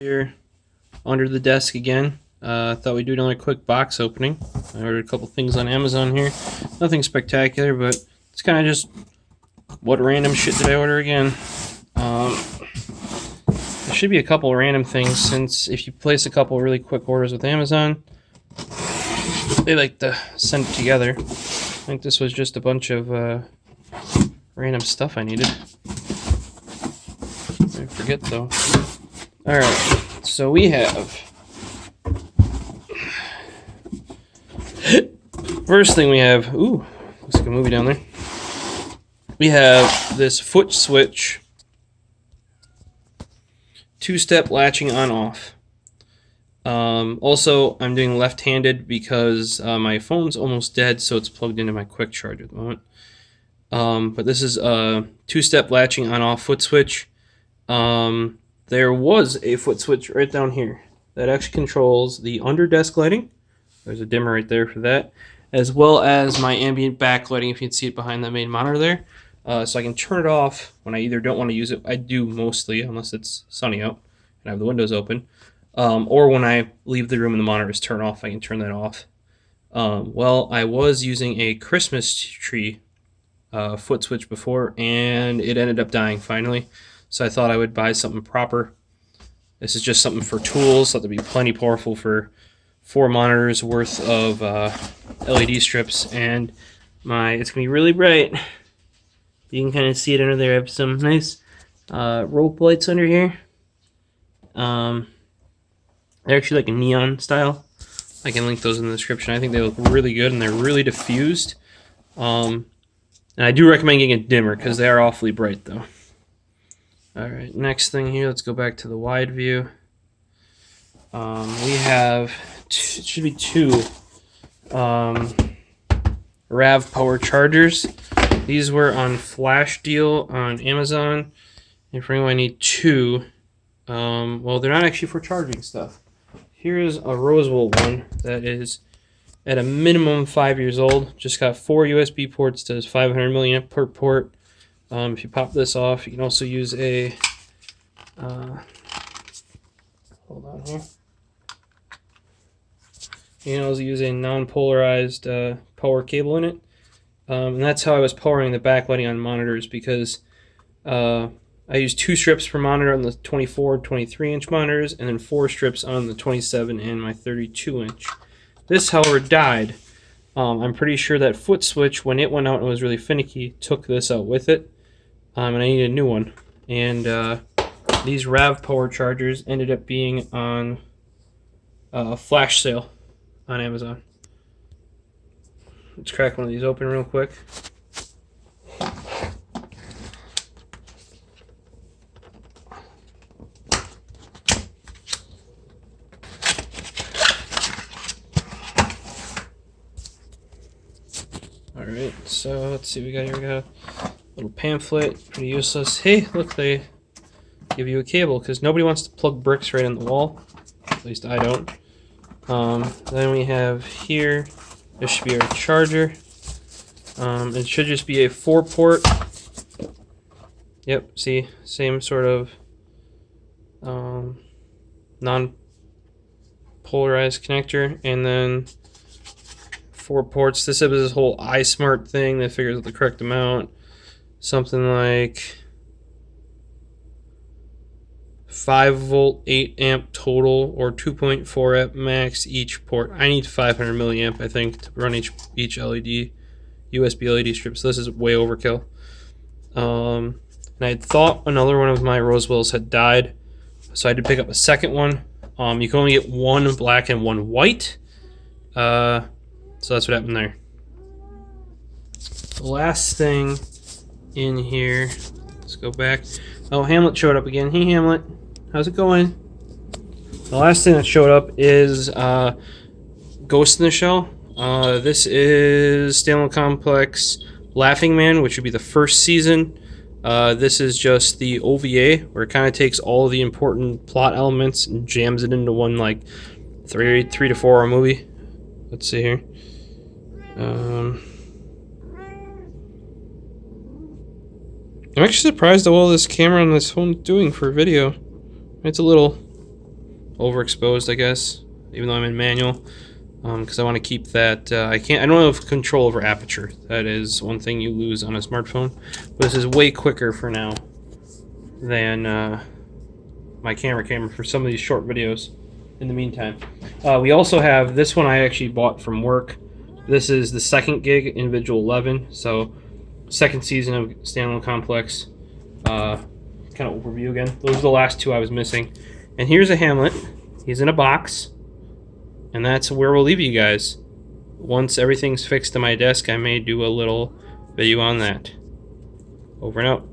Here under the desk again. Thought we'd do another quick box opening. I ordered a couple things on Amazon here. Nothing spectacular, but it's kind of just what random shit did I order again. There should be a couple random things, since if you place a couple really quick orders with Amazon, they like to send it together. I think this was just a bunch of random stuff I needed. I forget though. Alright, so we have... First thing we have... Ooh, looks like a movie down there. We have this foot switch. Two-step latching on-off. Also, I'm doing left-handed because my phone's almost dead, so it's plugged into my quick charge at the moment. But this is a two-step latching on-off foot switch. There was a foot switch right down here that actually controls the under-desk lighting. There's a dimmer right there for that, as well as my ambient backlighting, if you can see it behind the main monitor there. So I can turn it off when I either don't want to use it. I do mostly, unless it's sunny out and I have the windows open. Or when I leave the room and the monitors turn off, I can turn that off. Well, I was using a Christmas tree foot switch before, and it ended up dying finally. So I thought I would buy something proper. This is just something for tools, so that'll be plenty powerful for 4 monitors worth of LED strips. And it's gonna be really bright. You can kind of see it under there. I have some nice rope lights under here. They're actually like a neon style. I can link those in the description. I think they look really good and they're really diffused. And I do recommend getting a dimmer because they are awfully bright though. Alright, next thing here, let's go back to the wide view. We have, it should be 2 RAV power chargers. These were on flash deal on Amazon. And for anyone, I need 2. Well, they're not actually for charging stuff. Here's a Roswell one that is at a minimum 5 years old. Just got 4 USB ports, does 500 milliamp per port. If you pop this off, you can also use a, hold on here. You can also use a non-polarized power cable in it. And that's how I was powering the backlighting on monitors, because I use 2 strips per monitor on the 24, 23-inch monitors, and then 4 strips on the 27 and my 32-inch. This, however, died. I'm pretty sure that foot switch, when it went out and was really finicky, took this out with it. And I needed a new one. And these RAV power chargers ended up being on a flash sale on Amazon. Let's crack one of these open real quick. Alright, so let's see what we got here. We got a little pamphlet, pretty useless. Hey, look, they give you a cable because nobody wants to plug bricks right in the wall. At least I don't. Then we have here, this should be our charger. It should just be a 4-port. Yep, see, same sort of non-polarized connector, and then 4 ports. This is this whole iSmart thing that figures out the correct amount. Something like 5 volt, 8 amp total, or 2.4 amp max each port. I need 500 milliamp, I think, to run each LED, USB LED strip. So this is way overkill. And I had thought another one of my Roswells had died, so I had to pick up a second one. You can only get 1 black and 1 white. So that's what happened there. The last thing in here, let's go back. Oh, Hamlet showed up again. Hey, Hamlet, how's it going? The last thing that showed up is Ghost in the Shell. This is Stanley Complex Laughing Man, which would be the first season. This is just the OVA, where it kind of takes all of the important plot elements and jams it into one like 3 to 4 hour movie. Let's see here. I'm actually surprised at all this camera on this phone is doing for video. It's a little overexposed, I guess, even though I'm in manual, because I want to keep that. I don't have control over aperture. That is one thing you lose on a smartphone. But this is way quicker for now than my camera for some of these short videos. In the meantime, we also have this one I actually bought from work. This is the second gig, individual 11. So second season of Standalone Complex. Kind of overview again. Those are the last two I was missing. And here's a Hamlet. He's in a box. And that's where we'll leave you guys. Once everything's fixed to my desk, I may do a little video on that. Over and out.